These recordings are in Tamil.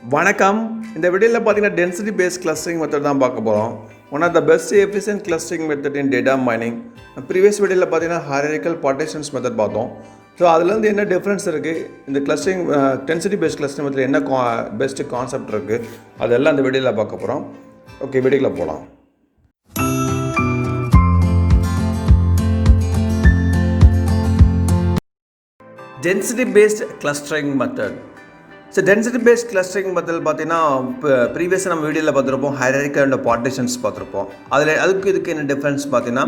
வணக்கம். இந்த வீடியோவில் பார்த்தீங்கன்னா டென்சிட்டி பேஸ்ட் கிளஸ்டரிங் மெத்தட் தான் பார்க்க போகிறோம். One of the best efficient clustering method in data mining. Previous வீடியோவில் பார்த்தீங்கன்னா ஹைரார்க்கிக்கல் பார்ட்டிஷன்ஸ் மெத்தட் பார்த்தோம். ஸோ அதுலேருந்து என்ன டிஃப்ரென்ஸ் இருக்குது, இந்த clustering density based clustering method என்ன பெஸ்ட்டு கான்செப்ட் இருக்குது, அதெல்லாம் அந்த வீடியோவில் பார்க்க போகிறோம். ஓகே, வீடியோவில் போகலாம். Density based clustering method. So density based clustering method பார்த்தீங்கன்னா இப்போ ப்ரீவியஸாக நம்ம வீடியோவில் பார்த்துருப்போம், ஹைரார்க்கிக்கல் அண்ட் பார்ட்டிஷன்ஸ் பார்த்துருப்போம். அதுக்கு இதுக்கு என்ன டிஃப்ரென்ஸ் பார்த்தீங்கன்னா,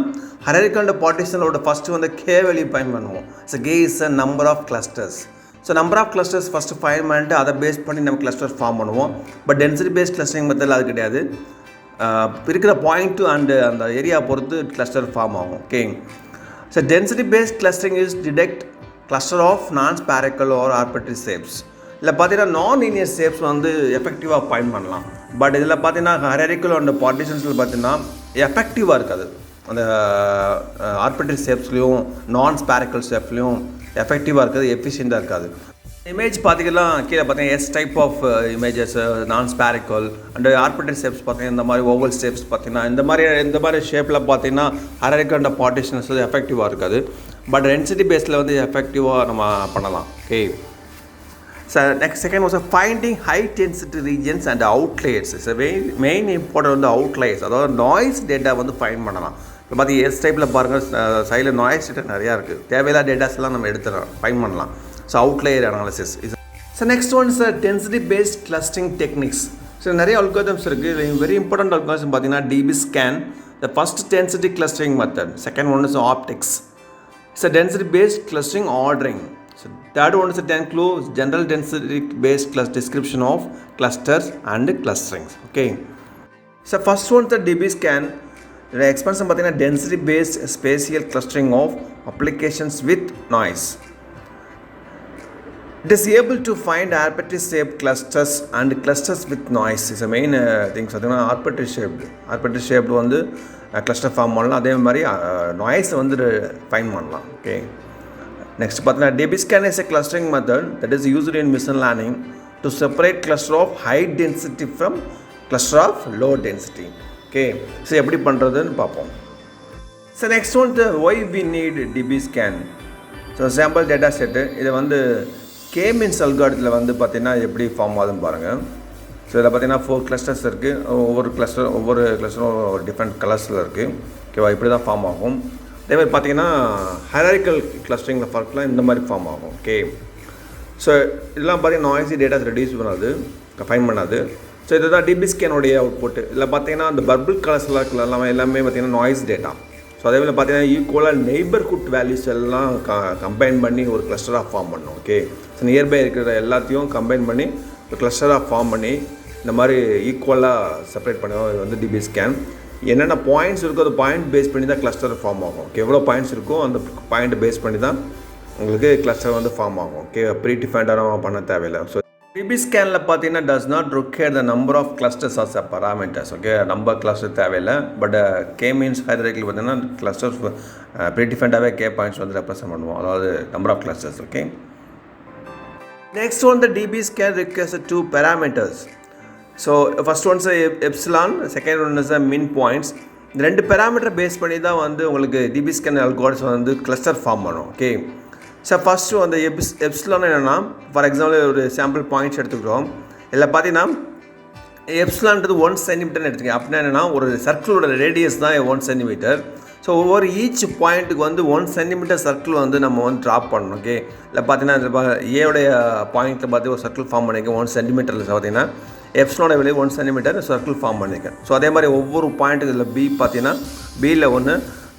ஹைரார்க்கிக்கல் அண்ட் பார்ட்டிஷனோட ஃபஸ்ட்டு வந்து கே வேல்யூ ஃபைன் பண்ணுவோம். So K is a number of clusters. So number of clusters first find பண்ணிட்டு அதை பேஸ் பண்ணி நம்ம கிளஸ்டர் ஃபார்ம் பண்ணுவோம். But density based clustering method அது கிடையாது. இருக்கிற பாயிண்ட்டு அண்டு அந்த ஏரியா பொறுத்து கிளஸ்டர் ஃபார்ம் ஆகும். Okay, so density based clustering is detect cluster of non spherical or arbitrary shapes. இதில் பார்த்தீங்கன்னா நான் லீனியர் ஷேப்ஸ் வந்து எஃபெக்டிவாக ஃபைண்ட் பண்ணலாம். பட் இதில் பார்த்தீங்கன்னா ஹைரார்க்கிக்கல் அண்ட் பார்ட்டிஷன்ஸில் பார்த்தீங்கன்னா எஃபெக்டிவாக இருக்காது. அந்த ஆர்பிட்ரரி ஷேப்ஸ்லையும் நான் ஸ்பேரிக்கல் ஷேப்ஸ்லையும் எஃபெக்டிவாக இருக்காது, எஃபிஷியண்ட்டாக இருக்காது. இமேஜ் பார்த்தீங்கன்னா கீழே பார்த்தீங்கன்னா எஸ் டைப் ஆஃப் இமேஜஸ், நான் ஸ்பேரிக்கல் அண்ட் ஆர்பிட்ரரி ஷேப்ஸ் பார்த்தீங்கன்னா இந்த மாதிரி ஓவல் ஷேப்ஸ் பார்த்தீங்கன்னா இந்த மாதிரி ஷேப்பில் பார்த்தீங்கன்னா ஹைரார்க்கிக்கல் அண்ட் பார்ட்டிஷன்ஸ் வந்து எஃபெக்டிவாக இருக்காது. பட் டென்சிட்டி பேஸில் வந்து எஃபெக்டிவாக நம்ம பண்ணலாம். Okay, so next second was finding high density regions and outliers. It's a very main important வந்து outliers, அதாவது நாய்ஸ் டேட்டா வந்து ஃபைண்ட் பண்ணலாம். இப்போ பார்த்தீங்கன்னா எஸ் டைப்பில் பாருங்கள், சைடில் நாய்ஸ் டேட்டா நிறையா இருக்குது. தேவையில்லாத டேட்டாஸ் எல்லாம் நம்ம எடுத்துடலாம், ஃபைண்ட் பண்ணலாம். So outlier analysis. So next one is density based clustering techniques. So நிறைய அல்காரிதம்ஸ் இருக்குது. வெரி இம்பார்ட்டன்ட் அல்காரிதம் பார்த்தீங்கன்னா DBSCAN, the first density clustering method. Second one is optics. It's a density based clustering ordering. So third one is a general density based description of clusters and clusterings. Okay, so first one is the DBSCAN. The expansion பார்த்தீங்கன்னா density based spatial clustering of applications with noise. It is able to find arbitrary shaped clusters and clusters with noise. Is the main things. பார்த்தீங்கன்னா arbitrary shaped வந்து கிளஸ்டர் ஃபார்ம் பண்ணலாம், அதே மாதிரி நாய்ஸை வந்து ஃபைண்ட் பண்ணலாம். ஓகே, next பார்த்தீங்கன்னா DBSCAN is a clustering method that is used in machine learning to separate cluster of high density from cluster of low density. Okay, so எப்படி பண்ணுறதுன்னு பார்ப்போம். So next one, why we need DBSCAN. So sample data set, இதை வந்து K-means algorithm வந்து பார்த்தீங்கன்னா எப்படி ஃபார்ம் ஆகுதுன்னு பாருங்கள். ஸோ இதில் பார்த்தீங்கன்னா 4 கிளஸ்டர்ஸ் இருக்குது. ஒவ்வொரு கிளஸ்டரும் ஒரு டிஃப்ரெண்ட் கலர்ஸில் இருக்குது. ஓகேவா, இப்படி தான் ஃபார்ம் ஆகும். அதே மாதிரி பார்த்தீங்கன்னா ஹைரார்க்கிக்கல் கிளஸ்டரிங்கில் ஃபார்க்லாம் இந்த மாதிரி ஃபார்ம் ஆகும். ஓகே, ஸோ இதெல்லாம் பார்த்தீங்கன்னா நாய்ஸி டேட்டாஸ் ரெடியூஸ் பண்ணாது, ஃபைன் பண்ணாது. ஸோ இதுதான் DBSCAN-உடைய அவுட்புட். இதில் பார்த்தீங்கன்னா அந்த பர்பிள் கலர்ஸ்லாம் எல்லாமே பார்த்தீங்கன்னா நாய்ஸ் டேட்டா. ஸோ அதே மாதிரி பார்த்தீங்கன்னா ஈக்குவலாக நெய்பர்ஹுட் வேல்யூஸ் எல்லாம் கம்பைன் பண்ணி ஒரு கிளஸ்டராக ஃபார்ம் பண்ணணும். ஓகே, ஸோ நியர்பை இருக்கிற எல்லாத்தையும் கம்பைன் பண்ணி ஒரு கிளஸ்டராக ஃபார்ம் பண்ணி இந்த மாதிரி ஈக்குவலாக செப்பரேட் பண்ணுவோம். இது வந்து DBSCAN. என்னென்ன பாயிண்ட்ஸ் இருக்கோ அது பாயிண்ட் பேஸ் பண்ணி தான் கிளஸ்டர் ஃபார்ம் ஆகும். ஓகே, எவ்வளோ பாயிண்ட்ஸ் இருக்கோ அந்த பாயிண்ட் பேஸ் பண்ணி தான் உங்களுக்கு கிளஸ்டர் வந்து ஃபார்ம் ஆகும். ஓகே, ப்ரீ டிஃபைன்டாக பண்ண தேவையில்லை. ஸோ DBSCAN-ல பார்த்தீங்கன்னா does not require the number of clusters as a parameters. Okay, number cluster தேவையில்லை. பட் K-means ஹைரார்க்கிக்கல் பார்த்தீங்கன்னா கிளஸ்டர்ஸ் ப்ரீ டிஃபைன்டாகவே K பாயிண்ட்ஸ் வந்து ரெப்ரசென்ட் பண்ணுவோம், அதாவது number of clusters. Okay, next one the DBSCAN requires 2 parameters. So first one epsilon, second one is min points. இந்த 2 பேராமீட்டர் பேஸ் பண்ணி தான் வந்து உங்களுக்கு DBSCAN அல்காரிதம் வந்து கிளஸ்டர் ஃபார்ம் பண்ணும். ஓகே, ஸோ ஃபஸ்ட்டு அந்த எப்சிலான் என்னென்னா, ஃபார் எக்ஸாம்பிள் ஒரு சாம்பிள் பாயிண்ட்ஸ் எடுத்துக்கிறோம். இதில் பார்த்தீங்கன்னா எப்சிலான்றது 1 சென்டிமீட்டர்னு எடுத்துக்கோங்க. அப்படின்னா என்னென்னா ஒரு சர்க்கிளோட ரேடியஸ் தான் 1 சென்டிமீட்டர். ஸோ ஒவ்வொரு ஈச் பாயிண்ட்டுக்கு வந்து 1 சென்டிமீட்டர் சர்க்கிள் வந்து நம்ம வந்து ட்ராப் பண்ணணும். ஓகே, இல்லை பார்த்தீங்கன்னா ஏவுடைய பாயிண்ட்டில் பார்த்து ஒரு சர்க்கிள் ஃபார்ம் பண்ணிக்க 1 சென்டிமீட்டரில் பார்த்தீங்கன்னா எப்சிலானோட வெளியே 1 சென்டிமீட்டர் சர்க்கிள் ஃபார்ம் பண்ணியிருக்கேன். ஸோ அதே மாதிரி ஒவ்வொரு பாயிண்ட்டுக்கு இதில் பி பார்த்தீங்கன்னா பியில் ஒன்று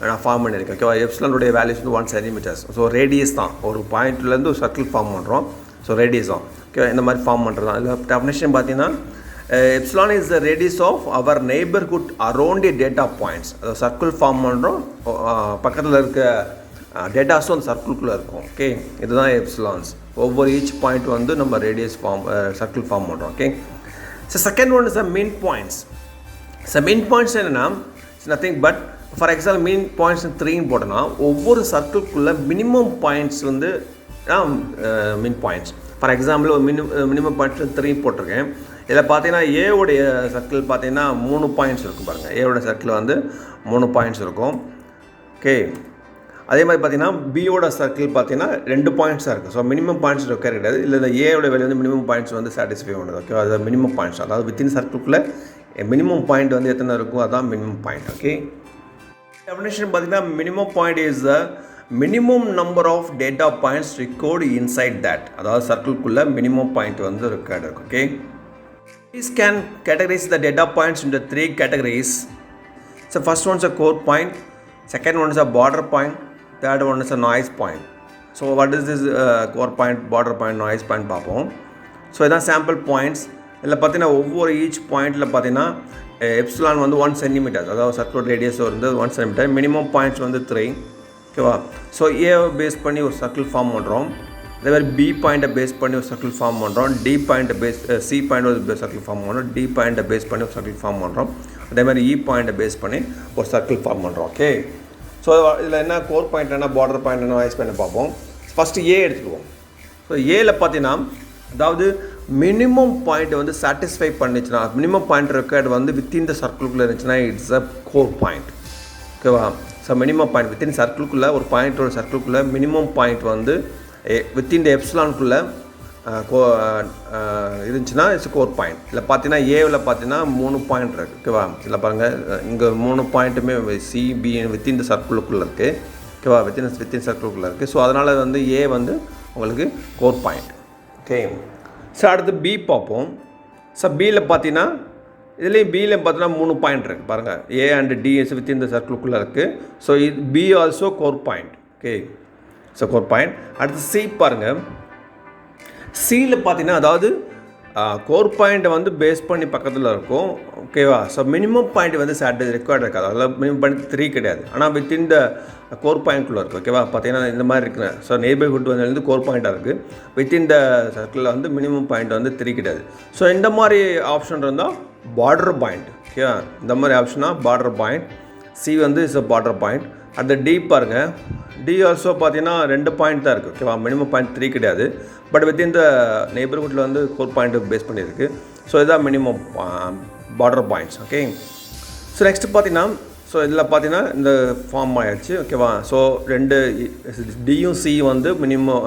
நான் ஃபார்ம் பண்ணியிருக்கேன். ஓகேவா, எப்சிலானுடைய வேல்யூஸ் வந்து 1 சென்டிமீட்டர்ஸ். ஸோ ரேடியஸ் தான், ஒரு பாயிண்ட்லேருந்து ஒரு சர்க்கிள் ஃபார்ம் பண்ணுறோம். ஸோ ரேடியஸ் தான். ஓகே, இந்த மாதிரி ஃபார்ம் பண்ணுறது தான். இதில் டெஃபினேஷன் பார்த்தீங்கன்னா epsilon is the radius of our neighbourhood around data points. அதாவது சர்க்கிள் ஃபார்ம் பண்ணுறோம், பக்கத்தில் இருக்க டேட்டாஸும் அந்த சர்க்கிள்குள்ளே இருக்கும். ஓகே, இதுதான் எப்சிலான்ஸ். ஒவ்வொரு ஈச் பாயிண்ட் வந்து நம்ம ரேடியஸ் சர்க்கிள் ஃபார்ம் பண்ணுறோம். Okay, so second one is the mean points. So mean points என்னன்னா it's nothing but for example mean points 3 போட்டோம்னா ஒவ்வொரு சர்க்கிள்குள்ள மினிமம் பாயிண்ட்ஸ் வந்து mean points. ஃபார் எக்ஸாம்பிள் ஒரு மினிமம் பாயிண்ட் 3 போட்டிருக்கேன். இதில் பார்த்தீங்கன்னா ஏவுடைய சர்க்கிள் பார்த்தீங்கன்னா 3 பாயிண்ட்ஸ் இருக்கும் பாருங்கள். ஏவோட சர்க்கிள் வந்து 3 பாயிண்ட்ஸ் இருக்கும். ஓகே, அதே மாதிரி பார்த்தீங்கன்னா பியோட சர்க்கிள் பார்த்தீங்கன்னா 2 பாயிண்ட்ஸாக இருக்குது. ஸோ மினிமம் பாயிண்ட்ஸ் இருக்க கிடையாது. இல்லை இந்த ஏவோட வேல்யூ வந்து மினிமம் பாயிண்ட்ஸ் வந்து சாட்டிஸ்ஃபை பண்ணுது. ஓகே, அது மினிமம் பாயிண்ட்ஸ், அதாவது வித்தின் சர்க்கிள்குள்ளே மினிமம் பாயிண்ட் வந்து எத்தனை இருக்கும், அதான் மினிமம் பாயிண்ட். ஓகே, டெஃபினேஷன் பார்த்தீங்கன்னா minimum point is the minimum number of data points record inside that, அதாவது சர்க்கிள்குள்ளே மினிமம் பாயிண்ட் வந்து ரெக்கார்டு இருக்கும். Okay, these can categorize the data points into 3 categories. So first one is a core point, second one is a border point, third one is a noise point. So what is this core point, border point, noise point பார்ப்போம். ஸோ இதான் சாம்பிள் பாயிண்ட்ஸ். இதில் பார்த்தீங்கன்னா ஒவ்வொரு ஈச் பாயிண்டில் பார்த்தீங்கன்னா எப்சிலான் வந்து 1 சென்டிமீட்டர், அதாவது சர்க்குலர் ரேடியஸ் வந்து 1 சென்டிமீட்டர். மினிமம் பாயிண்ட்ஸ் வந்து 3. ஓகேவா? ஸோ ஏவை பேஸ் பண்ணி ஒரு சர்க்கிள் ஃபார்ம் பண்ணுறோம். அதே மாதிரி பி பாயிண்ட்டை பேஸ் பண்ணி ஒரு சர்க்கிள் ஃபார்ம் பண்ணுறோம். டி பாயிண்ட்டை சி பாயிண்ட் ஒரு சர்க்கிள் ஃபார்ம் பண்ணுறோம். டி பாயிண்ட்டை பேஸ் பண்ணி ஒரு சர்க்கிள் ஃபார்ம் பண்ணுறோம். அதே மாதிரி இ பாயிண்ட்டை பேஸ் பண்ணி ஒரு சர்க்கிள் ஃபார்ம் பண்ணுறோம். ஓகே, ஸோ இதில் என்ன கோர் பாயிண்ட் என்ன, பார்டர் பாயிண்ட் என்ன, வாய்ஸ் பாயிண்ட் பார்ப்போம். ஃபஸ்ட்டு ஏ எடுத்துக்குவோம். ஸோ ஏல பார்த்தீங்கன்னா அதாவது மினிமம் பாயிண்ட் வந்து சாட்டிஸ்ஃபை பண்ணிச்சுன்னா, மினிமம் பாயிண்ட் ரெக்கார்டு வந்து வித்தின் த சர்க்கிள்குள்ளே இருந்துச்சுன்னா இட்ஸ் அ கோர் பாயிண்ட். ஓகேவா? ஸோ மினிமம் பாயிண்ட் வித்தின் சர்க்கிள்குள்ளே ஒரு பாயிண்டோட சர்க்கிள்குள்ளே மினிமம் பாயிண்ட் வந்து வித்தின் த எப்சிலானுக்குள்ளே இருந்துச்சுன்னா இட்ஸ் கோர் பாயிண்ட். இல்லை பார்த்தீங்கன்னா ஏவில் பார்த்தீங்கன்னா 3 பாயிண்ட் இருக்குது. ஓகேவா? இல்லை பாருங்கள், இங்கே 3 பாயிண்ட்டுமே சிபி வித்தின் த சர்க்கிளுக்குள்ளே இருக்குது. ஓகேவா? வித்தின் சர்க்கிளுக்குள்ளே இருக்குது. ஸோ அதனால் வந்து ஏ வந்து உங்களுக்கு கோர் பாயிண்ட். ஓகே, ஸோ அடுத்து பி பார்ப்போம். ஸோ பியில் பார்த்தீங்கன்னா இதுலேயும் பியில் பார்த்தீங்கன்னா 3 பாயிண்ட் இருக்குது பாருங்கள். A and D is within the சர்க்கிளுக்குள்ளே இருக்குது. ஸோ இது B also core point. Okay, so core point. அடுத்து சி பாருங்கள். சியில் பார்த்தீங்கன்னா அதாவது கோர் பாயிண்ட்டை வந்து பேஸ் பண்ணி பக்கத்தில் இருக்கும். ஓகேவா? ஸோ மினிமம் பாயிண்ட் வந்து ரெக்கார்ட் இருக்காது. அதில் மினிமம் பாயிண்ட் 3 கிடையாது. ஆனால் வித்தின் த கோர் பாயிண்ட்குள்ளே இருக்குது. ஓகேவா? பார்த்தீங்கன்னா இந்த மாதிரி இருக்குங்க. ஸோ நெய்பர்ஹுட் வந்து கோர் பாயிண்ட்டாக இருக்குது. வித்தின் த சர்க்கிளில் வந்து மினிமம் பாயிண்ட் வந்து 3 கிடையாது. ஸோ இந்த மாதிரி ஆப்ஷன் இருந்தால் பார்டர் பாயிண்ட். ஓகேவா? இந்த மாதிரி ஆப்ஷனாக பார்டர் பாயிண்ட். சி வந்து இஸ் அ பார்டர் பாயிண்ட். அந்த டி பாருங்கள். டி ஆல்சோ பார்த்தீங்கன்னா 2 பாயிண்ட் தான் இருக்குது. ஓகேவா? மினிமம் பாயிண்ட் 3 கிடையாது. பட் வித்தின் த நெய்பர்ஹுட்டில் வந்து கோர் பாயிண்ட் பேஸ் பண்ணியிருக்கு. ஸோ இதுதான் minimum border points. Okay, so next பார்த்தீங்கன்னா ஸோ இதில் பார்த்தீங்கன்னா இந்த ஃபார்ம் ஆகிடுச்சு. ஓகேவா? ஸோ 2 டியும் சி வந்து minimum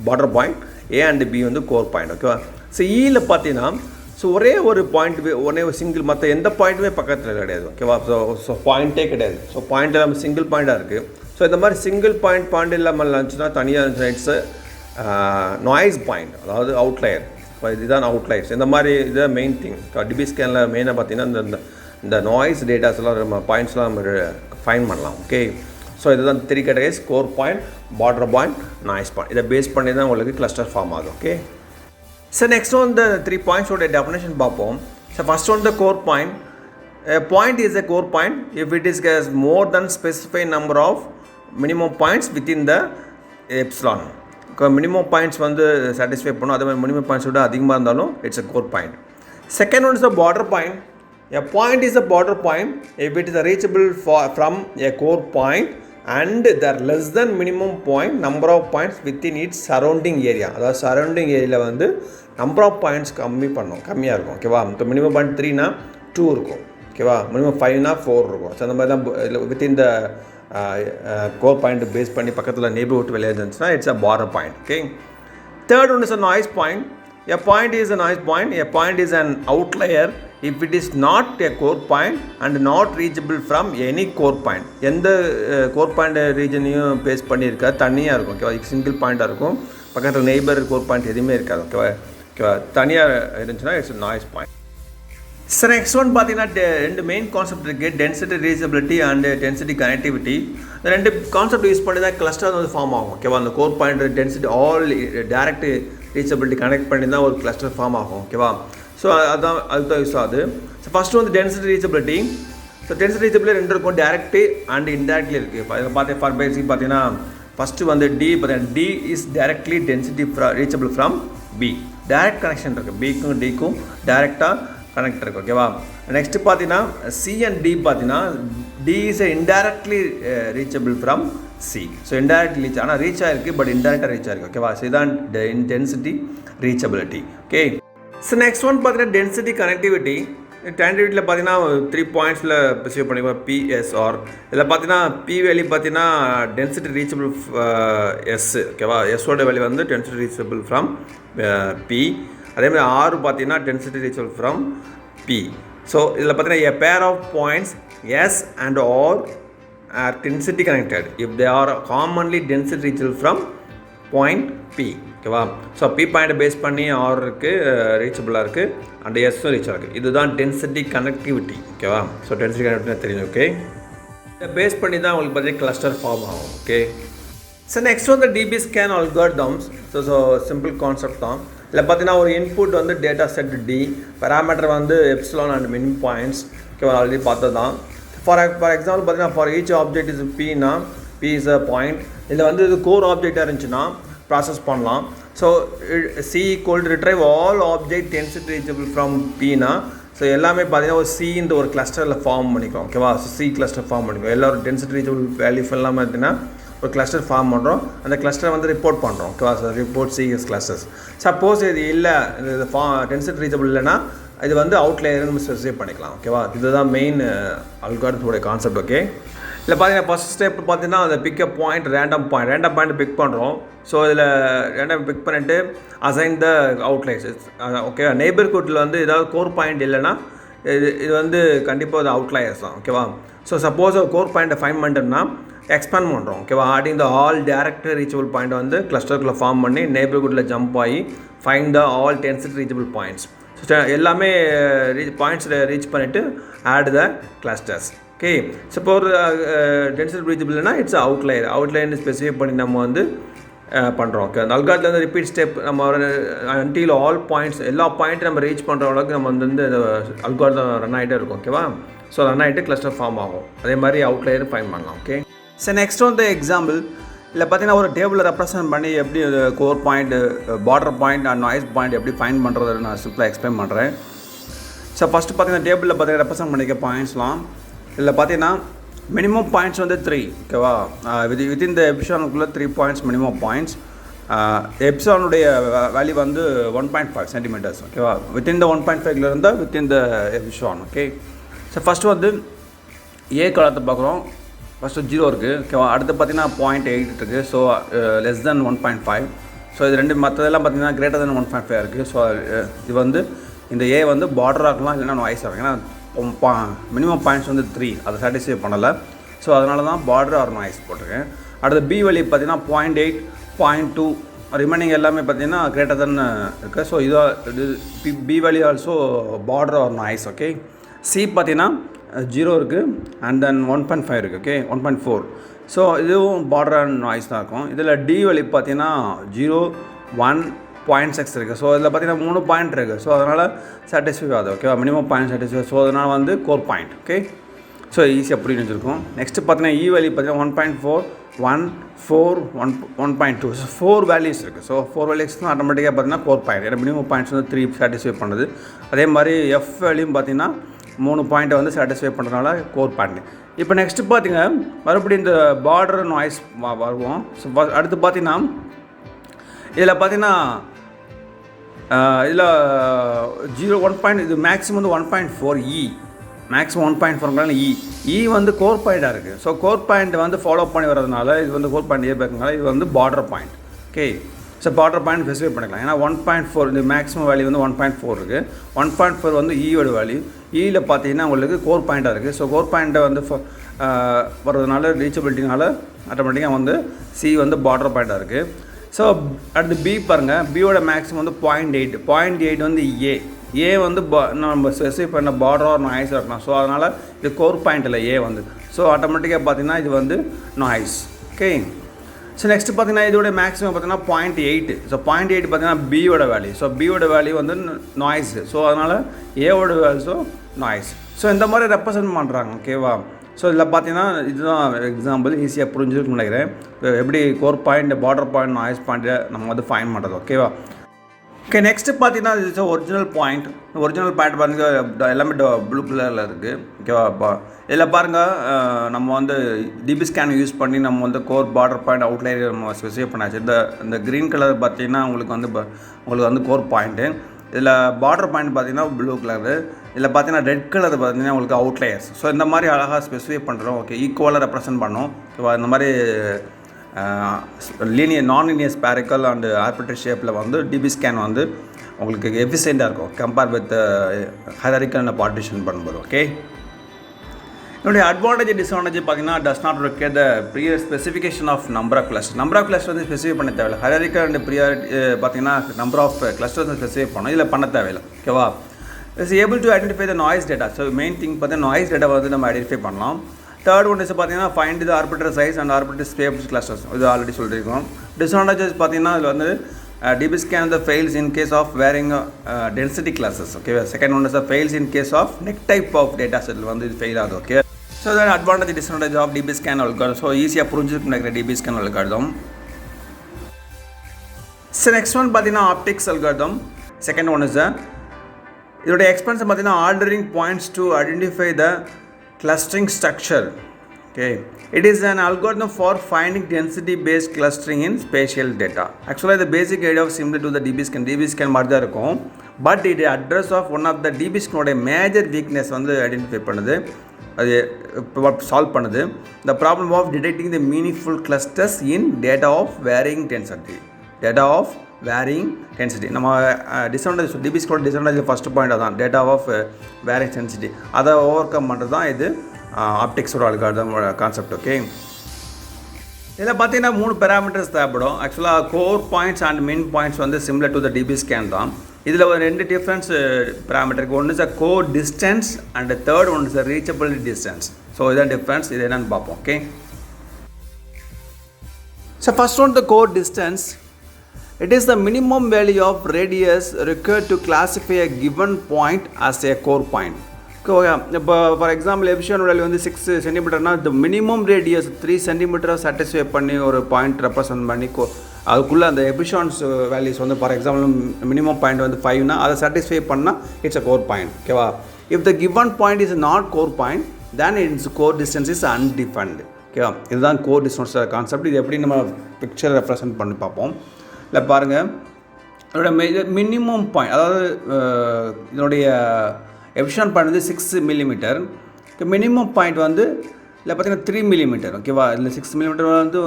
border point, A and B வந்து கோர் பாயிண்ட். ஓகேவா? ஸோ இயில் பார்த்தீங்கன்னா ஸோ ஒரே ஒரு பாயிண்ட், ஒரே ஒரு சிங்கிள், மற்ற எந்த பாயிண்ட்டுமே பக்கத்தில் கிடையாது. ஓகேவா? ஸோ பாயிண்ட்டே கிடையாது. ஸோ பாயிண்ட் இல்லாமல் சிங்கிள் பாயிண்ட்டாக இருக்குது. ஸோ இந்த மாதிரி சிங்கிள் பாயிண்ட் இல்லாமல் இருந்துச்சுன்னா தனியாக இருந்துச்சுன்னா இட்ஸ் நாய்ஸ் பாயிண்ட், அதாவது அவுட்லயர். இப்போ இதுதான் அவுட்லயர்ஸ். இந்த மாதிரி இதுதான் மெயின் திங். டிபிஸ்கேனில் மெயினாக பார்த்தீங்கன்னா இந்த நாய்ஸ் டேட்டாஸ்லாம் நம்ம பாயிண்ட்ஸ்லாம் நம்ம ஃபைன் பண்ணலாம். ஓகே, ஸோ இதுதான் 3 categories: core point, border point, noise point. இதை பேஸ் பண்ணி தான் உங்களுக்கு கிளஸ்டர் ஃபார்ம் ஆகுது. ஓகே, ஸோ நெக்ஸ்ட் ஒன் இந்த 3 பாயிண்ட்ஸோட டெஃபினேஷன் பார்ப்போம். So first one the core point. A point is a core point if it is has more than specified number of minimum points within the epsilon. Minimum points வந்து சாட்டிஸ்ஃபை பண்ணும். அதே மாதிரி மினிமம் பாயிண்ட்ஸ் விட அதிகமாக இருந்தாலும் it's a core point. Second one is a border point. A point is a border point if it is reachable from a core point and there are less than minimum point number of points within its surrounding area. அதாவது சரௌண்டிங் ஏரியாவில் வந்து நம்பர் ஆஃப் பாயிண்ட்ஸ் கம்மியாக இருக்கும். ஓகேவா? இப்போ மினிமம் பாயிண்ட் 3னா 2 இருக்கும். ஓகேவா? மினிமம் 5னா 4 இருக்கும். ஸோ அந்த மாதிரி தான் within the core point base பண்ணி பக்கத்தில் நெய்பர்ஹுட் வெளியே இருந்துச்சுன்னா it's a border point. Okay, third one is a noise point. A point is a noise point. A point is an outlier if it is not a core point and not reachable from any core point. எந்த கோர் பாயிண்ட் ரீஜனையும் பேஸ் பண்ணியிருக்கா, தனியாக இருக்கும். ஓகேவா? சிங்கிள் பாயிண்ட்டாக இருக்கும். பக்கத்தில் நெய்பர் கோர் பாயிண்ட் எதுவுமே இருக்காது. ஓகேவா? ஓகேவா? தனியாக இருந்துச்சுன்னா it's noise point. Sir next one பார்த்தீங்கன்னா 2 மெயின் கான்செப்ட் இருக்குது: density reachability and density connectivity. இந்த 2 கான்செப்ட் யூஸ் பண்ணி தான் கிளஸ்டர் வந்து ஃபார்ம் ஆகும். ஓகேவா? அந்த core point, density, all direct reachability connect பண்ணி தான் ஒரு கிளஸ்டர் ஃபார்ம் ஆகும். ஓகேவா? ஸோ அதுதான் யூஸ் ஆகுது. ஸோ ஃபஸ்ட்டு வந்து density reachability. So density reachability 2 இருக்கும்: டேரக்ட் அண்ட் இன்டேரக்ட்லி இருக்குது. இப்போ இதில் பார்த்து ஃபார் பேசிக் பார்த்தீங்கன்னா ஃபஸ்ட்டு வந்து டி பார்த்தீங்கன்னா D is directly density reachable from P. Direct connection இருக்குது. பிக்கும் டிக்கும் டேரெக்டாக கனெக்ட் இருக்குது. ஓகேவா? நெக்ஸ்ட்டு பார்த்தீங்கன்னா சி அண்ட் டி பார்த்தீங்கன்னா D is indirectly reachable from C. So indirect reach ஆனால் ரீச் ஆயிருக்கு பட் இன்டைரக்டாக ரீச் ஆயிருக்கு ஓகேவா. ஸோ இதான் density reachability. Okay. So next one பார்த்தீங்கன்னா டென்சிட்டி கனெக்டிவிட்டி. கனெக்டிவிட்டியில் பார்த்தீங்கன்னா 3 பாயிண்ட்ஸில் ஸ்பெசிஃபை பண்ணிக்கலாம் பிஎஸ்ஆர். இதில் பார்த்தீங்கன்னா பி வேல்யூ பார்த்தீங்கன்னா டென்சிட்டி ரீச்சபிள் எஸ் ஓகேவா. எஸ்ஸோட வேல்யூ வந்து டென்சிட்டி ரீச்சபிள் ஃப்ரம் பி. அதேமாதிரி ஆர் பார்த்தீங்கன்னா density reachable from P. So இதில் பார்த்தீங்கன்னா a pair of points S and R are density connected if they are commonly density reachable from point P ஓகேவா. ஸோ பி பாயிண்ட்டை பேஸ் பண்ணி ஆர் இருக்குது ரீச்சபிளாக இருக்குது அண்ட் எஸ்ஸும் ரீச் ஆகுது. இதுதான் டென்சிட்டி கனெக்டிவிட்டி ஓகேவா. ஸோ டென்சிட்டி கனெக்டிவிட்டி தெரியும் ஓகே. இதை பேஸ் பண்ணி தான் உங்களுக்கு பார்த்தீங்கன்னா கிளஸ்டர் ஃபார்ம் ஆகும் ஓகே. ஸோ நெக்ஸ்ட் வந்து DBSCAN algorithms. So simple concept தான். இதில் பார்த்தீங்கன்னா ஒரு இன்புட் வந்து டேட்டா செட் டி, பேராமீட்டர் வந்து எப்சிலான் அண்ட் மின் பாயிண்ட்ஸ் ஓகேவா. ஆல்ரெடி பார்த்தது தான். ஃபார் எக்ஸாம்பிள் பார்த்தீங்கன்னா ஃபார் ஈச் ஆப்ஜெக்ட் இஸ் பின்னா பி இஸ் அ பாயிண்ட். இதில் வந்து இது கோர் ஆப்ஜெக்டாக இருந்துச்சுன்னா ப்ராசஸ் பண்ணலாம். So C equal to retrieve all object density reachable from பின்னா ஸோ எல்லாமே பார்த்தீங்கன்னா ஒரு சி இந்த ஒரு கிளஸ்டரில் ஃபார்ம் பண்ணிக்கிறோம் ஓகேவா. ஸோ சி கிளஸ்டர் ஃபார்ம் பண்ணிக்கிறோம். எல்லோரும் டென்சிட்டி ரீச்சபிள் வேல்யூஸ் எல்லாமே பார்த்தீங்கன்னா ஒரு கிளஸ்டர் ஃபார்ம் பண்ணுறோம். அந்த கிளஸ்டரை வந்து ரிப்போர்ட் பண்ணுறோம் ஓகேவா. So report CS clusters. Suppose இது இல்லை இது டென்சிட்டி ரீச்சபிள் இல்லைன்னா இது வந்து அவுட்லேயர் நம்ம ஸ்பெசிஃபை பண்ணிக்கலாம் ஓகேவா. இதுதான் மெயின் அல்காரிதத்தோட கான்செப்ட் ஓகே. இல்லை பார்த்தீங்கன்னா ஃபஸ்ட் ஸ்டெப் பார்த்தீங்கன்னா அந்த pickup point random point pick பண்ணுறோம். ஸோ இதில் ரேண்டம் பிக் பண்ணிவிட்டு அசைன் த அவுட்லையர்ஸ் ஓகேவா. நெய்பர்ஹுட்டில் வந்து ஏதாவது கோர் பாயிண்ட் இல்லைன்னா இது வந்து கண்டிப்பாக அது அவுட்லையர்ஸ் தான் ஓகேவா. ஸோ சப்போஸ் கோர் பாயிண்ட்டை ஃபைண்ட் பண்ணிட்டோம்னா எக்ஸ்பேண்ட் பண்ணுறோம் ஓகேவா. Adding the all direct reachable point வந்து கிளஸ்டருக்குள்ளே ஃபார்ம் பண்ணி நெய்பர்ஹுட்டில் ஜம்ப் ஆகி find the all density reachable points. So எல்லாமே பாயிண்ட்ஸில் ரீச் பண்ணிவிட்டு add the clusters okay. So இப்போ ஒரு டென்சிட்டி ரீச்சபிள்னா இட்ஸ் அவுட்லைன் ஸ்பெசிஃபை பண்ணி நம்ம வந்து பண்ணுறோம் ஓகே. அந்த அல்காரிதத்தில் வந்து ரிப்பீட் ஸ்டெப் நம்ம அன்டில் ஆல் பாயிண்ட்ஸ் எல்லா பாயிண்ட்டும் நம்ம ரீச் பண்ணுற அளவுக்கு நம்ம வந்து அல்காரிதம் ரன் ஆகிட்டே இருக்கும் ஓகேவா. ஸோ ரன் ஆகிட்டு கிளஸ்டர் ஃபார்ம் ஆகும். அதே மாதிரி அவுட்லையர் ஃபைண்ட் பண்ணலாம் ஓகே. ஸோ நெக்ஸ்ட் வந்து எக்ஸாம்பிள். இல்லை பார்த்தீங்கன்னா ஒரு டேபிளில் ரெப்ரசன்ட் பண்ணி எப்படி core point, border point and noise point எப்படி ஃபைண்ட் பண்ணுறது நான் சிம்பிளாக எக்ஸ்பிளைன் பண்ணுறேன். ஸோ ஃபஸ்ட்டு பார்த்தீங்கன்னா டேபிளில் பார்த்தீங்கன்னா ரெப்ரசன்ட் பண்ணிக்க பாயிண்ட்ஸ்லாம். இதில் பார்த்தீங்கன்னா மினிமம் பாயிண்ட்ஸ் வந்து 3 ஓகேவா. வித்தின் த எப்சிலானுக்குள்ளே 3 பாயிண்ட்ஸ் மினிமம் பாயிண்ட்ஸ். எப்சிலானுடைய வேல்யூ வந்து 1.5 சென்டிமீட்டர்ஸ் ஓகேவா. வித்தின் த 1.5 இருந்தால் within the epsilon okay. So first வந்து ஏ காலத்தை பார்க்குறோம். ஃபஸ்ட்டு 0 இருக்குது ஓகேவா. அடுத்து பார்த்தீங்கன்னா 0.8 இருக்குது. So less than 1.5. ஸோ இது ரெண்டு மற்றதெல்லாம் பார்த்தீங்கன்னா கிரேட்டர் தென் 1.5 இருக்குது. ஸோ இது வந்து இந்த ஏ வந்து பார்டராக இருக்கலாம் இல்லைன்னா நாய்ஸாக இருக்கும். ஏன்னா மினிமம் பாயிண்ட்ஸ் வந்து 3 அதை சாட்டிஸ்ஃபை பண்ணலை. ஸோ அதனால தான் பார்டர் ஆர் நாய்ஸ் போட்டிருக்கேன். அடுத்து பி வேல்யூ பார்த்தீங்கன்னா 0.8, 0.2 ரிமைனிங் எல்லாமே பார்த்தீங்கன்னா கிரேட்டர் தென் இருக்குது. ஸோ இது B value also border or noise okay. C பார்த்தீங்கன்னா 0 இருக்குது அண்ட் தென் 1.5 இருக்குது ஓகே. 1.4. ஸோ இதுவும் பார்டர் அண்ட் நாய்ஸ் தான் இருக்கும். இதில் டி வேல்யூ பார்த்தீங்கன்னா 0, 1, 0.6 இருக்குது. ஸோ இதில் பார்த்தீங்கன்னா 3 பாயிண்ட் இருக்குது. ஸோ அதனால் சாட்டிஸ்ஃபை ஆகுது ஓகேவா. Minimum point satisfy. ஸோ அதனால் வந்து கோர் பாயிண்ட் ஓகே. ஸோ ஈஸியாக புரிஞ்சு வச்சுருக்கோம். நெக்ஸ்ட்டு பார்த்தீங்கன்னா இ வேல்யூ பார்த்தீங்கன்னா 1.4, 1, 4, 1.2. ஸோ 4 வேல்யூஸ் இருக்குது. ஸோ 4 வேல்யூஸ் தான் ஆட்டோமேட்டிக்காக பார்த்தீங்கன்னா கோர் பாயிண்ட். ஏன்னா மினிமம் பாயிண்ட்ஸ் வந்து 3 சாட்டிஸ்ஃபை பண்ணுறது. அதே மாதிரி எஃப் வேல்யூம் பார்த்தீங்கன்னா 3 பாயிண்ட்டை வந்து சாட்டிஸ்ஃபை பண்ணுறதுனால கோர் பாயிண்ட். இப்போ நெக்ஸ்ட்டு பார்த்தீங்க மறுபடியும் இந்த பார்டர் நாய்ஸ் வருவோம். ஸோ அடுத்து பார்த்தீங்கன்னா இதில் பார்த்தீங்கன்னா இதில் 0, 1 பாயிண்ட் இது மேக்ஸிமம் வந்து 1.4 இ மேக்ஸிமம் 1.4 இ வந்து கோர் பாயிண்ட்டாக இருக்குது. ஸோ கோர் பாயிண்ட் வந்து ஃபாலோ பண்ணி வரதுனால இது வந்து கோர் பாயிண்ட் ஏற்கனால இது வந்து border point okay. So border point specify பண்ணிக்கலாம். ஏன்னா 1.4 இந்த மேக்ஸிமம் வேல்யூ வந்து 1.4 இருக்குது. 1.4 வந்து ஈயோட வேல்யூ. ஈயில் பார்த்தீங்கன்னா உங்களுக்கு கோர் பாயிண்ட்டாக இருக்குது. ஸோ கோர் பாயிண்ட்டை வந்து வர்றதுனால ரீச்சபிலிட்டினால ஆட்டோமேட்டிக்காக வந்து சி வந்து பார்டர் பாயிண்ட்டாக இருக்குது. ஸோ அடுத்து பி பாருங்கள். பியோட மேக்ஸிமம் வந்து 0.8 வந்து ஏ வந்து நம்ம ஸ்பெசிஃபை பண்ண பார்டர் நாய்ஸ் இருக்கலாம். ஸோ அதனால் இது கோர் பாயிண்ட் இல்லை ஏ வந்து. ஸோ ஆட்டோமேட்டிக்காக பார்த்தீங்கன்னா இது வந்து நாய்ஸ் ஓகே. ஸோ நெக்ஸ்ட் பார்த்தீங்கன்னா இதோட மேக்ஸிமம் பார்த்தீங்கன்னா 0.8. ஸோ 0.8 பார்த்தீங்கன்னா பியோட வேல்யூ. ஸோ பியோட வேல்யூ வந்து நாய்ஸ். ஸோ அதனால் ஏவோட வேல்யூஸும் நாய்ஸ். ஸோ இந்த மாதிரி ரெப்ரசன்ட் பண்ணுறாங்க ஓகேவா. ஸோ இதில் பார்த்தீங்கன்னா இதுதான் எக்ஸாம்பிள். ஈஸியாக புரிஞ்சுருக்குன்னு நினைக்கிறேன். எப்படி core point, border point, noise பாயிண்ட்டை நம்ம வந்து ஃபைண்ட் பண்ணுறது ஓகேவா. ஓகே, நெக்ஸ்ட்டு பார்த்தீங்கன்னா இது ஒரிஜினல் பாயிண்ட் பாருங்கள் எல்லாமே ப்ளூ கலரில் இருக்குது. ஓகேவா? இதில் பாருங்கள் நம்ம வந்து DBSCAN யூஸ் பண்ணி நம்ம வந்து கோர் பார்டர் பாயிண்ட் அவுட்லைன் நம்ம ஸ்பெசிஃபை பண்ணாச்சு. இந்த க்ரீன் கலர் பார்த்தீங்கன்னா உங்களுக்கு வந்து கோர் பாயிண்ட்டு. இதில் பார்டர் பாயிண்ட் பார்த்தீங்கன்னா ப்ளூ கலரு. இதில் பார்த்தீங்கன்னா ரெட் கலர் பார்த்தீங்கன்னா உங்களுக்கு அவுட்லையர்ஸ். ஸோ இந்த மாதிரி அழகாக ஸ்பெசிஃபை பண்ணுறோம். ஓகே, ஈக்குவலாக ரெப்ரசன்ட் பண்ணோம். ஓகேவா? இந்த மாதிரி நான்-லீனியர் ஸ்பேரிக்கல் அண்ட் ஆர்பிட்ரரி ஷேப்பில் வந்து DBSCAN வந்து உங்களுக்கு எஃபிஷியண்ட்டாக இருக்கும் கம்பேர் வித் ஹைரார்க்கிக்கல் பார்ட்டிஷன் பண்ணும்போது. ஓகே, என்னுடைய அட்வான்டேஜ் டிஸ்அட்வான்டேஜ் பார்த்தீங்கன்னா does not require the prior specification of number of cluster வந்து ஸ்பெசிஃபை பண்ண தேவையில்லை. ஹைரார்க்கிக்கல் அண்ட் ப்ரியாரிட்டி பார்த்தீங்கன்னா நம்பர் ஆஃப் கிளஸ்டர்ஸ் வந்து ஸ்பெசிஃபை பண்ணணும். இதில் பண்ண தேவையில்லை. ஓகேவா? Is able to identify the noise data. So main thing பார்த்தீங்கன்னா நாய்ஸ் டேட்டா வந்து நம்ம ஐடென்டிஃபை பண்ணலாம். தேர்ட் ஒன் இஸ் பார்த்தீங்கன்னா find the arbitrary size and arbitrary space clusters. இது ஆல்ரெடி சொல்லியிருக்கோம். டிஸ்அட்வான்டேஜஸ் பார்த்தீங்கன்னா இதில் வந்து DBSCAN the fails in case of varying density classes. Okay, second one is the fails in case of next type of data set வந்து இது ஃபெயில் ஆகுது. Okay, so then advantage disadvantage of DBSCAN algorithm. So ஈஸியாக புரிஞ்சுக்க நினைக்கிற DBSCAN algorithm. So next one பார்த்தீங்கன்னா optics algorithm. Second one is இதோடைய எக்ஸ்பென்ஸ் பார்த்தீங்கன்னா ordering points to identify the clustering structure. Okay, it is an algorithm for finding density based clustering in spatial data. Actually the basic idea of similar to the DBSCAN மாதிரி தான் இருக்கும். பட் இது address of one of the DBSCAN major weakness வந்து ஐடென்டிஃபை பண்ணுது, அது சால்வ் பண்ணுது. The problem of detecting the meaningful clusters in data of varying density. நம்ம DBSCAN டிஸ்அட்வான்டேஜ் ஃபஸ்ட் பாயிண்ட் தான் டேட்டா ஆஃப் வேரியிங் டென்சிட்டி. அதை ஓவர் கம் பண்ணுறது தான் இது ஆப்டிக்ஸோட அல்காரிதம் கான்செப்ட். ஓகே, இதில் பார்த்தீங்கன்னா 3 பேராமீட்டர்ஸ் தேவைப்படும். ஆக்சுவலாக கோர் பாயிண்ட்ஸ் அண்ட் மின் பாயிண்ட்ஸ் வந்து சிமிலர் டு த DBSCAN தான். இதில் ஒரு 2 டிஃப்ரென்ஸ் பேராமீட்டருக்கு. ஒன்று is a core distance and third one is a reachability distance. So இதான் டிஃப்ரென்ஸ். இது என்னென்னு பார்ப்போம். Okay, so first one the core distance. It is the minimum value of radius required to classify a given point as a core point. Okay, இப்போ ஃபார் எக்ஸாம்பிள் எஃபிஷியன்ட் வேல்யூ வந்து 6 சென்டிமீட்டர்னா the minimum radius 3 சென்டிமீட்டரை சாட்டிஸ்ஃபை பண்ணி ஒரு பாயிண்ட் ரெப்ரசன்ட் பண்ணி அதுக்குள்ளே அந்த எஃபிஷியன்ஸ் வேல்யூஸ் வந்து ஃபார் எக்ஸாம்பிள் மினிமம் பாயிண்ட் வந்து 5னா அதை சாட்டிஸ்ஃபை பண்ணால் இட்ஸ் அ கோர் பாயிண்ட். ஓகேவா? If the given point is not core point then it's core distance is undefined. ஓகேவா? இதுதான் கோர் டிஸ்டன்ஸ் கான்செப்ட். இது எப்படி நம்ம பிக்சர் ரெப்ரசன்ட் பண்ணி பார்ப்போம். இல்லை பாருங்கள், இதோட மினிமம் பாயிண்ட், அதாவது இதனுடைய எஃபிஷியன்ட் பாயிண்ட் வந்து 6 மில்லிமீட்டர். மினிமம் பாயிண்ட் வந்து இல்லை பார்த்தீங்கன்னா 3 மில்லிமீட்டர். ஓகேவா? இல்லை 6 மில்லிமீட்டர் வந்து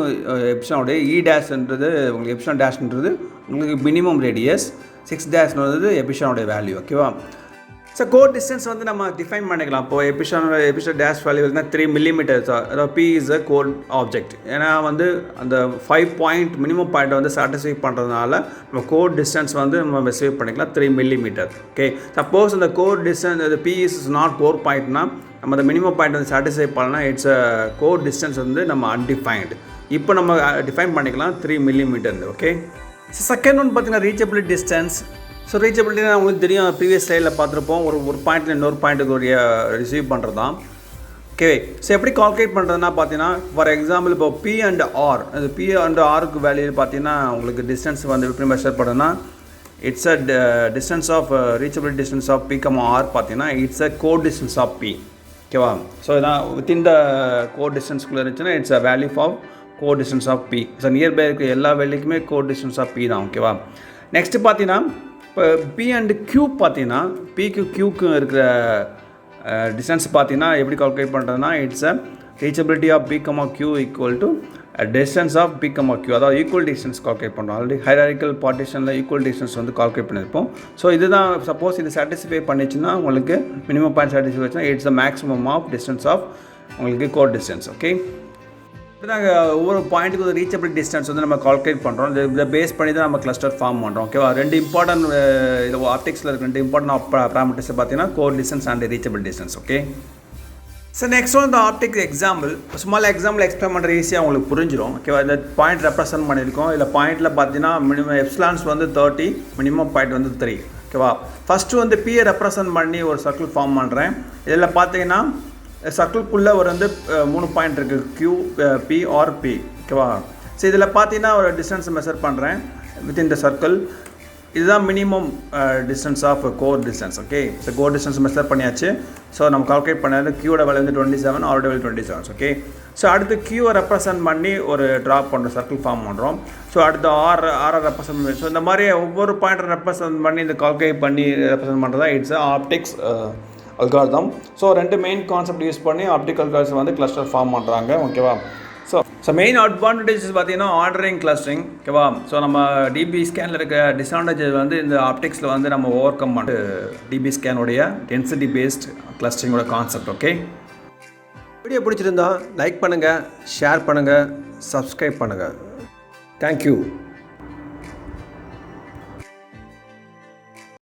எஃபிஷியனுடைய டேஷ்ன்றது உங்களுக்கு எஃபிஷியன் டேஷ்ன்றது உங்களுக்கு மினிமம் ரேடியஸ், 6 டேஷ்ன்றது எஃபிஷியனுடைய வேல்யூ. ஓகேவா? ஸோ கோர் டிஸ்டன்ஸ் வந்து நம்ம டிஃபைன் பண்ணிக்கலாம். இப்போ எஃபிஷியன் டேஷ் வேல்யூ வந்து 3 மில்லிமீட்டர். அதாவது P is a core object. ஏன்னா வந்து அந்த 5 பாயிண்ட் மினிமம் பாயிண்ட் வந்து சாட்டிஸ்ஃபை பண்ணுறதுனால நம்ம கோர் டிஸ்டன்ஸ் வந்து நம்ம ஸ்பெசிஃபை பண்ணிக்கலாம் 3 மில்லிமீட்டர். ஓகே, சப்போஸ் அந்த கோர் டிஸ்டன்ஸ் அது P இஸ் நாட் கோர் பாயிண்ட்னா நம்ம அந்த மினிமம் பாயிண்ட் வந்து சாட்டிஸ்ஃபை பண்ணலாம். இட்ஸ் அ கோர் டிஸ்டன்ஸ் வந்து நம்ம அன்டிஃபைன்டு. இப்போ நம்ம டிஃபைன் பண்ணிக்கலாம் 3 மில்லிமீட்டர். ஓகே, செகண்ட் ஒன் பார்த்தீங்கன்னா ரீச்சபிலிட்டி டிஸ்டன்ஸ். ஸோ ரீச்சபிலிட்டினா உங்களுக்கு தெரியும், ப்ரீவியஸ் ஸ்லைடில் பார்த்துருப்போம். ஒரு பாயிண்ட்டில் இன்னொரு பாயிண்ட்டுக்கு ரிசீவ் பண்ணுறது தான். ஓகே, ஸோ எப்படி கால்குலேட் பண்ணுறதுனா பார்த்தீங்கன்னா ஃபார் எக்ஸாம்பிள் இப்போ P அண்ட் R, அது P அண்ட் Rக்கு வேல்யூ பார்த்தீங்கன்னா உங்களுக்கு டிஸ்டன்ஸ் வந்து எப்படி மெஷர் பண்ணுறதுனா it's a distance of reachability distance of P, R பார்த்தீங்கன்னா it's a core distance of P. ஓகேவா? ஸோ இதான் வித்தின் த கோர் டிஸ்டன்ஸ்குள்ளே இருந்துச்சுன்னா it's a value of core distance of P. So nearby இருக்க எல்லா வேல்யூக்குமே கோர் டிஸ்டன்ஸ் ஆஃப் P தான். ஓகேவா? நெக்ஸ்ட்டு பார்த்தீங்கன்னா இப்போ P அண்ட் Q பார்த்தீங்கன்னா Pக்கு Qக்கு இருக்கிற டிஸ்டன்ஸ் பார்த்தீங்கன்னா எப்படி கால்குலேட் பண்ணுறதுனா it's a reachability of P, Q equal to distance of P, Q. அதாவது ஈக்குவல் டிஸ்டன்ஸ் கால்குலேட் பண்ணுறோம். ஆல்ரெடி ஹைரார்க்கிக்கல் பார்ட்டிஷனில் ஈக்குவல் டிஸ்டன்ஸ் வந்து கால்குலேட் பண்ணியிருப்போம். ஸோ இதுதான் சப்போஸ் இது சாட்டிஸ்ஃபை பண்ணிச்சுன்னா உங்களுக்கு மினிமம் பாயிண்ட் சாட்டிஸ்ஃபை வச்சுன்னா it's a maximum of distance of உங்களுக்கு கோர் டிஸ்டன்ஸ். ஓகே, நாங்கள் ஒவ்வொரு பாயிண்ட்டுக்கு ஒரு ரீச்சபிலிட்டி டிஸ்டன்ஸ் வந்து நம்ம கால்குலேட் பண்ணுறோம். இதை பேஸ் பண்ணி தான் நம்ம கிளஸ்டர் ஃபார்ம் பண்ணுறோம். ஓகேவா? 2 இம்பார்ட்டன்ட் இது ஆப்டிக்ஸில் இருக்க 2 இம்பார்ட்டன்ட் பேராமீட்டர்ஸ் பார்த்தீங்கன்னா core distance and reachability distance. Okay, so next one இந்த optics example. Small example explain பண்ணுற ஈஸியாக உங்களுக்கு புரிஞ்சிடும். ஓகேவா? இந்த பாயிண்ட் ரெப்ரசன்ட் பண்ணியிருக்கோம். இதில் பாயிண்ட்டில் பார்த்தீங்கன்னா மினிமம் எப்சிலான்ஸ் வந்து 30, மினிமம் பாயிண்ட் வந்து 3. ஓகேவா? ஃபஸ்ட்டு வந்து P ரெப்ரசன்ட் பண்ணி ஒரு சர்க்கிள் ஃபார்ம் பண்ணுறேன். இதில் பார்த்தீங்கன்னா சர்க்கிள்குள்ளே ஒரு வந்து 3 பாயிண்ட் இருக்குது, Q, P, P. ஓகேவா? ஸோ இதில் பார்த்தீங்கன்னா ஒரு டிஸ்டன்ஸ் மெஷர் பண்ணுறேன் வித்தின் த சர்க்கிள். இதுதான் minimum distance of core distance. Okay, so core distance measure பண்ணியாச்சு. ஸோ நம்ம கால்குலேட் பண்ணது கியூட வேல்யூ வந்து 27, ஆரோட வேல்யூ 27. ஓகே, ஸோ அடுத்து கியூவை ரெப்ரசன்ட் பண்ணி ஒரு ட்ராப் பண்ணுறோம், சர்க்கிள் ஃபார்ம் பண்ணுறோம். ஸோ அடுத்து ஆரை ரெப்ரசன்ட் பண்ணி, ஸோ இந்த மாதிரி ஒவ்வொரு பாயிண்ட் ரெப்ரசன்ட் பண்ணி இந்த கால்குலேட் பண்ணி ரெப்ரசன்ட் பண்ணுறது தான் it's optics algorithm. So 2 main concept use பண்ணி ஆப்டிக்கல் அல்காரிதம் வந்து கிளஸ்டர் ஃபார்ம் பண்ணுறாங்க. ஓகேவா? ஸோ மெயின் அட்வான்டேஜஸ் பார்த்தீங்கன்னா ஆர்டரிங் கிளஸ்டரிங். ஓகேவா? ஸோ நம்ம டிபி ஸ்கேனில் இருக்க டிஸ்அட்வான்டேஜஸ் வந்து இந்த ஆப்டிக்ஸில் வந்து நம்ம ஓவர் கம் பண்ண டிபி ஸ்கேனுடைய டென்சிட்டி பேஸ்ட் கிளஸ்டரிங்கோட கான்செப்ட். ஓகே, வீடியோ பிடிச்சிருந்தா லைக் பண்ணுங்கள், ஷேர் பண்ணுங்கள், சப்ஸ்கிரைப் பண்ணுங்கள். தேங்க்யூ.